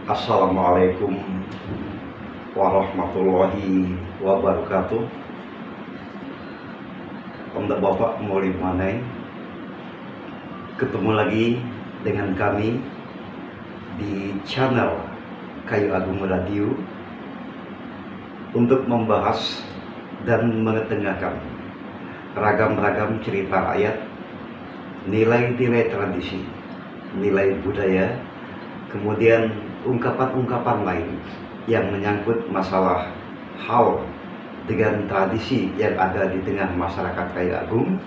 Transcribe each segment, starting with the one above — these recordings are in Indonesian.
Assalamualaikum warahmatullahi wabarakatuh. Untuk Bapak Moli Manai, ketemu lagi dengan kami di channel Kayu Agung Radio untuk membahas dan mengetengahkan ragam-ragam cerita rakyat, nilai-nilai tradisi, nilai budaya, kemudian ungkapan-ungkapan lain yang menyangkut masalah hal dengan tradisi yang ada di tengah masyarakat Kayu Agung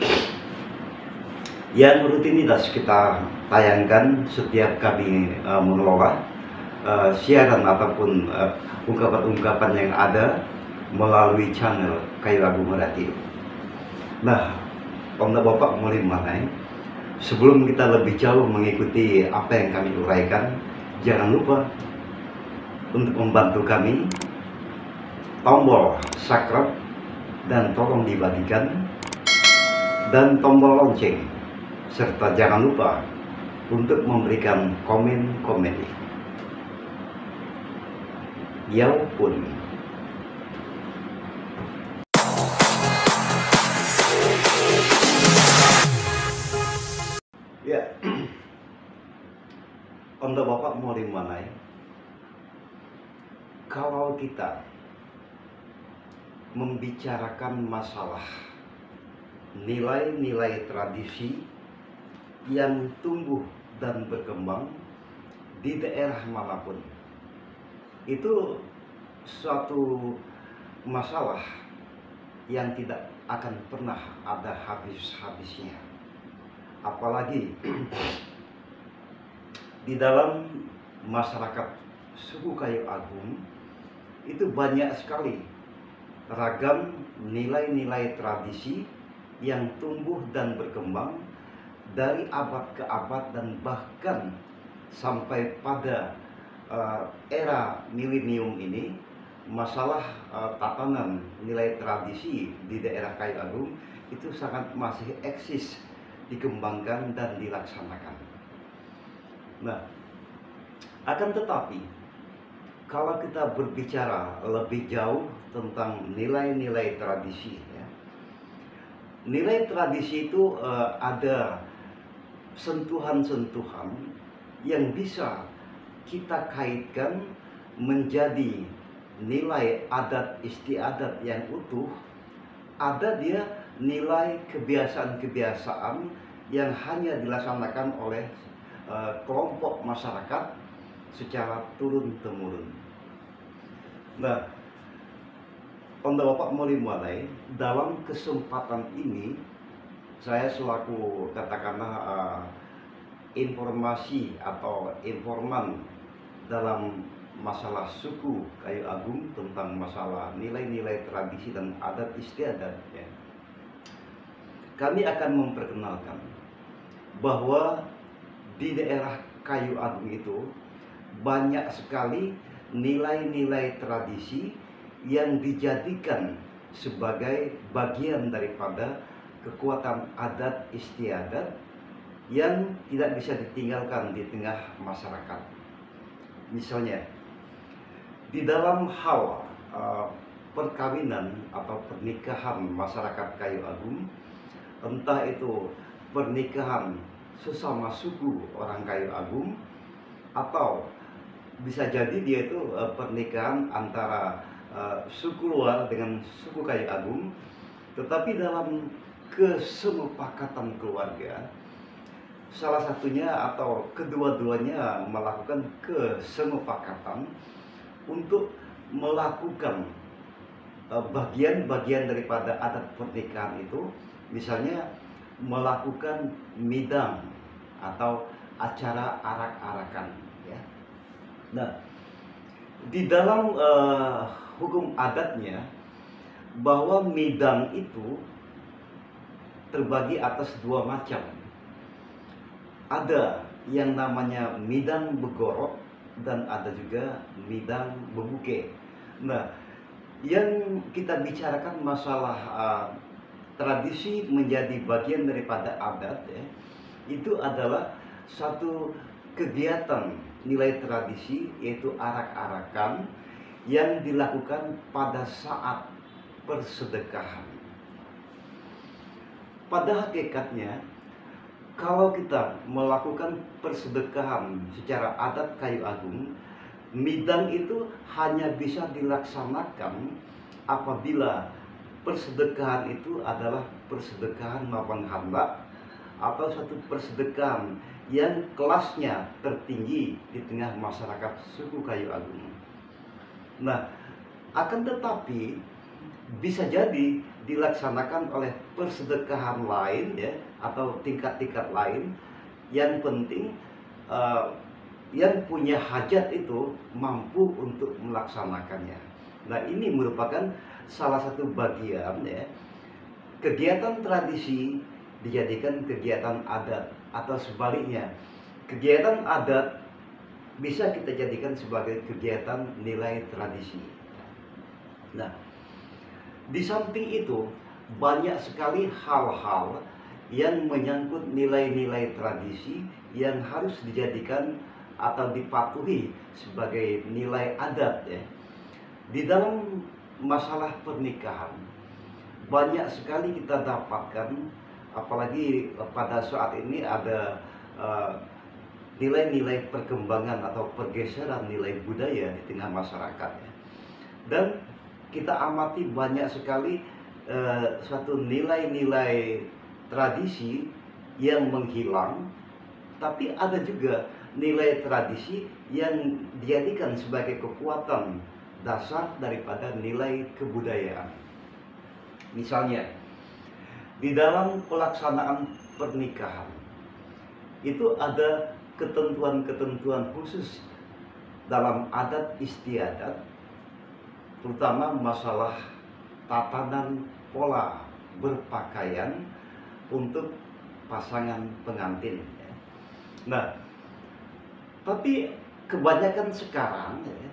yang rutinitas kita tayangkan setiap kami mengelola siaran ataupun ungkapan-ungkapan yang ada melalui channel Kayu Agung Radio. Nah, Om Bapak Moli Manai, sebelum kita lebih jauh mengikuti apa yang kami uraikan, jangan lupa untuk membantu kami tombol subscribe dan tolong dibagikan, dan tombol lonceng, serta jangan lupa untuk memberikan komen-komen. Yaupun. Ya, untuk Bapak Moli Manai, kalau kita membicarakan masalah nilai-nilai tradisi yang tumbuh dan berkembang di daerah manapun, itu suatu masalah yang tidak akan pernah ada habis-habisnya. Apalagi di dalam masyarakat suku Kayu Agung itu banyak sekali ragam nilai-nilai tradisi yang tumbuh dan berkembang dari abad ke abad, dan bahkan sampai pada era milenium ini masalah tatanan nilai tradisi di daerah Kayu Agung itu sangat masih eksis, dikembangkan dan dilaksanakan. Nah, akan tetapi kalau kita berbicara lebih jauh tentang nilai-nilai tradisi, ya, nilai tradisi itu ada sentuhan-sentuhan yang bisa kita kaitkan menjadi nilai adat istiadat yang utuh. Ada dia nilai kebiasaan-kebiasaan yang hanya dilaksanakan oleh kelompok masyarakat secara turun-temurun. Nah, untuk Bapak Moli Manai, dalam kesempatan ini saya selaku katakanlah informasi atau informan dalam masalah suku Kayu Agung tentang masalah nilai-nilai tradisi dan adat istiadat, ya, kami akan memperkenalkan bahwa di daerah Kayu Agung itu banyak sekali nilai-nilai tradisi yang dijadikan sebagai bagian daripada kekuatan adat istiadat yang tidak bisa ditinggalkan di tengah masyarakat. Misalnya, di dalam hal perkawinan atau pernikahan masyarakat Kayu Agung, entah itu pernikahan sesama suku orang Kayu Agung, atau bisa jadi dia itu pernikahan antara suku luar dengan suku Kayu Agung, tetapi dalam kesepakatan keluarga, salah satunya atau kedua-duanya melakukan kesepakatan untuk melakukan bagian-bagian daripada adat pernikahan itu, misalnya melakukan midang atau acara arak-arakan, ya. Nah, di dalam hukum adatnya bahwa midang itu terbagi atas dua macam. Ada yang namanya midang begorok dan ada juga midang bebuke. Nah, yang kita bicarakan masalah tradisi menjadi bagian daripada adat, ya, itu adalah satu kegiatan nilai tradisi, yaitu arak-arakan yang dilakukan pada saat persedekahan. Pada hakikatnya, kalau kita melakukan persedekahan secara adat kayu agung, midang itu hanya bisa dilaksanakan apabila persedekahan itu adalah persedekahan mapang hamba atau satu persedekahan yang kelasnya tertinggi di tengah masyarakat suku kayu agung. Nah, akan tetapi bisa jadi dilaksanakan oleh persedekahan lain ya, atau tingkat-tingkat lain. Yang penting yang punya hajat itu mampu untuk melaksanakannya. Nah, ini merupakan salah satu bagian ya, kegiatan tradisi dijadikan kegiatan adat, atau sebaliknya, kegiatan adat bisa kita jadikan sebagai kegiatan nilai tradisi. Nah, di samping itu banyak sekali hal-hal yang menyangkut nilai-nilai tradisi yang harus dijadikan atau dipatuhi sebagai nilai adat ya. Di dalam masalah pernikahan banyak sekali kita dapatkan, apalagi pada saat ini ada nilai-nilai perkembangan atau pergeseran nilai budaya di tengah masyarakat ya. Dan kita amati banyak sekali suatu nilai-nilai tradisi yang menghilang, tapi ada juga nilai tradisi yang dijadikan sebagai kekuatan dasar daripada nilai kebudayaan. Misalnya, di dalam pelaksanaan pernikahan itu ada ketentuan-ketentuan khusus dalam adat istiadat, terutama masalah tatanan pola berpakaian untuk pasangan pengantin. Nah, tapi kebanyakan sekarang ya,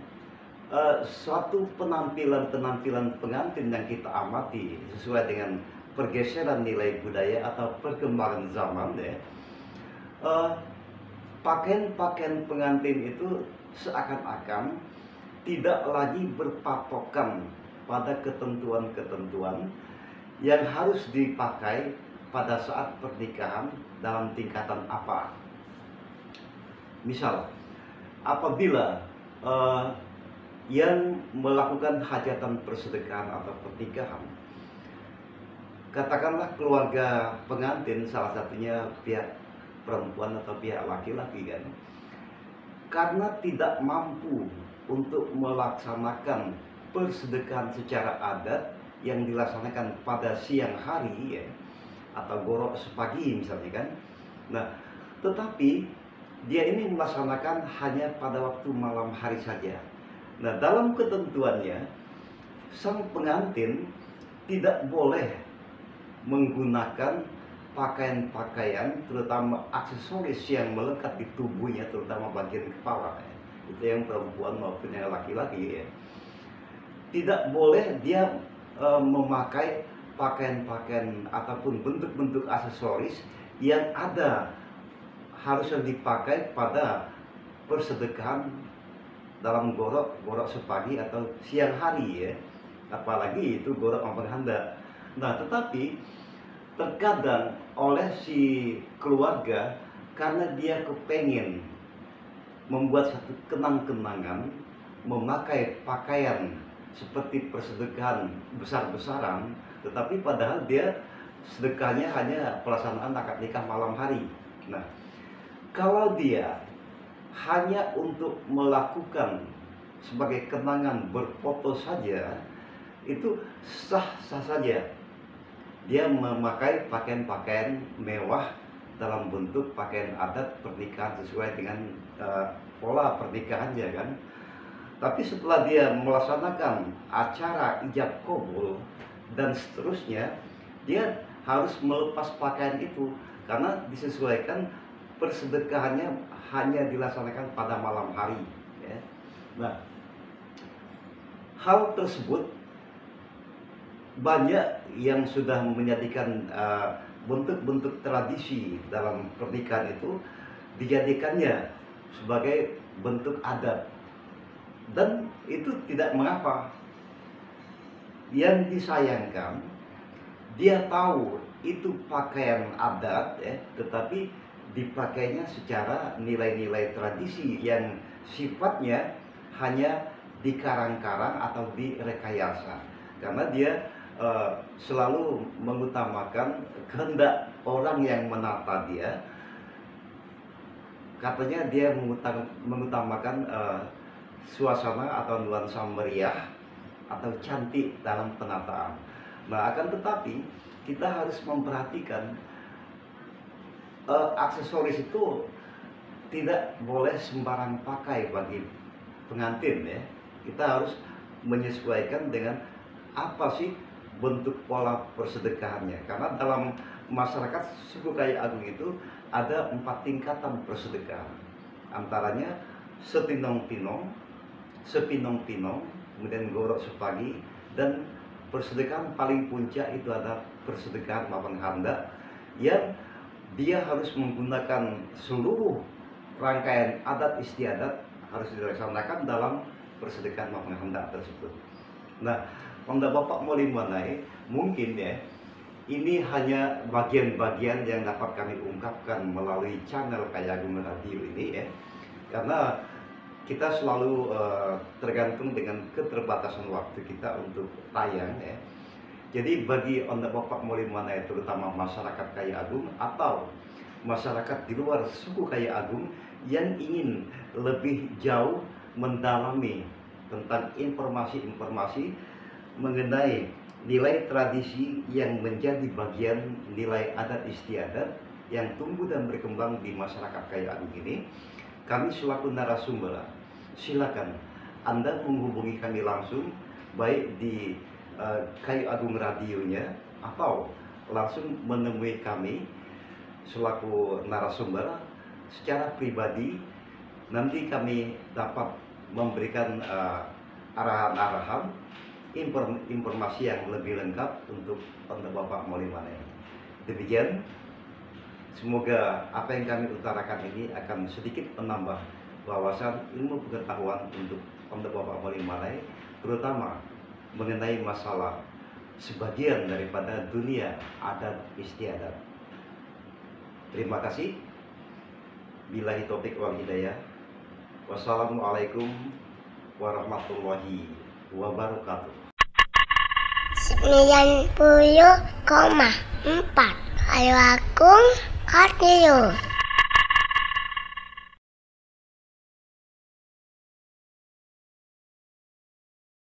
suatu penampilan-penampilan pengantin yang kita amati sesuai dengan pergeseran nilai budaya atau perkembangan zaman ya, pakaian-pakaian pengantin itu seakan-akan tidak lagi berpatokan pada ketentuan-ketentuan yang harus dipakai pada saat pernikahan dalam tingkatan apa. Misal, apabila yang melakukan hajatan persedekahan atau pernikahan, katakanlah keluarga pengantin, salah satunya pihak perempuan atau pihak laki-laki kan, karena tidak mampu untuk melaksanakan persedekahan secara adat yang dilaksanakan pada siang hari ya, atau gorok sepagi misalnya kan. Nah, tetapi dia ini melaksanakan hanya pada waktu malam hari saja. Nah, dalam ketentuannya, sang pengantin tidak boleh menggunakan pakaian-pakaian, terutama aksesoris yang melekat di tubuhnya, terutama bagian kepala ya. Itu yang perempuan maupun yang laki-laki ya. Tidak boleh dia memakai pakaian-pakaian ataupun bentuk-bentuk aksesoris yang ada harusnya dipakai pada persedekahan dalam gorok sepagi atau siang hari ya, apalagi itu gorok mampang handa. Nah, tetapi terkadang oleh si keluarga, karena dia kepengen membuat satu kenang-kenangan, memakai pakaian seperti persedekahan besar-besaran, tetapi padahal dia sedekahnya hanya pelaksanaan akad nikah malam hari. Nah, kalau dia hanya untuk melakukan sebagai kenangan berfoto saja, itu sah-sah saja. Dia memakai pakaian-pakaian mewah dalam bentuk pakaian adat pernikahan sesuai dengan pola pernikahannya kan. Tapi setelah dia melaksanakan acara ijab kabul dan seterusnya, dia harus melepas pakaian itu karena disesuaikan persedekahannya hanya dilaksanakan pada malam hari ya. Nah, hal tersebut banyak yang sudah menjadikan bentuk-bentuk tradisi dalam pernikahan itu dijadikannya sebagai bentuk adat, dan itu tidak mengapa. Yang disayangkan, dia tahu itu pakaian adat ya, tetapi dipakainya secara nilai-nilai tradisi yang sifatnya hanya dikarang-karang atau direkayasa, karena dia selalu mengutamakan kehendak orang yang menata dia. Katanya dia mengutamakan suasana atau nuansa meriah atau cantik dalam penataan. Nah, akan tetapi kita harus memperhatikan aksesoris itu tidak boleh sembarang pakai bagi pengantin ya. Kita harus menyesuaikan dengan apa sih bentuk pola persedekahannya, karena dalam masyarakat suku Kayu Agung itu ada 4 tingkatan persedekahan, antaranya setinong-tinong, sepinong-pinong, kemudian gorok sepagi, dan persedekahan paling puncak itu ada persedekahan mapan handa, yang dia harus menggunakan seluruh rangkaian adat istiadat harus dilaksanakan dalam persedekahan mapan handa tersebut. Nah, Anda Bapak Molimanai, mungkin ya ini hanya bagian-bagian yang dapat kami ungkapkan melalui channel Kayu Agung Radio ini ya, karena kita selalu tergantung dengan keterbatasan waktu kita untuk tayang ya. Jadi bagi Anda Bapak Molimanai, terutama masyarakat Kayu Agung atau masyarakat di luar suku Kayu Agung yang ingin lebih jauh mendalami tentang informasi-informasi mengenai nilai tradisi yang menjadi bagian nilai adat istiadat yang tumbuh dan berkembang di masyarakat Kayu Agung ini, kami selaku narasumber, silakan Anda menghubungi kami langsung, baik di Kayu Agung radionya atau langsung menemui kami selaku narasumber secara pribadi. Nanti kami dapat memberikan arahan-arahan, informasi yang lebih lengkap untuk Anda Bapak Molimanai. Demikian, semoga apa yang kami utarakan ini akan sedikit menambah wawasan ilmu pengetahuan untuk Anda Bapak Molimanai, terutama mengenai masalah sebagian daripada dunia adat istiadat. Terima kasih. Billahi taufiq wal hidayah. Wassalamualaikum warahmatullahi wabarakatuh. 90,4 Kayu Agung Radio.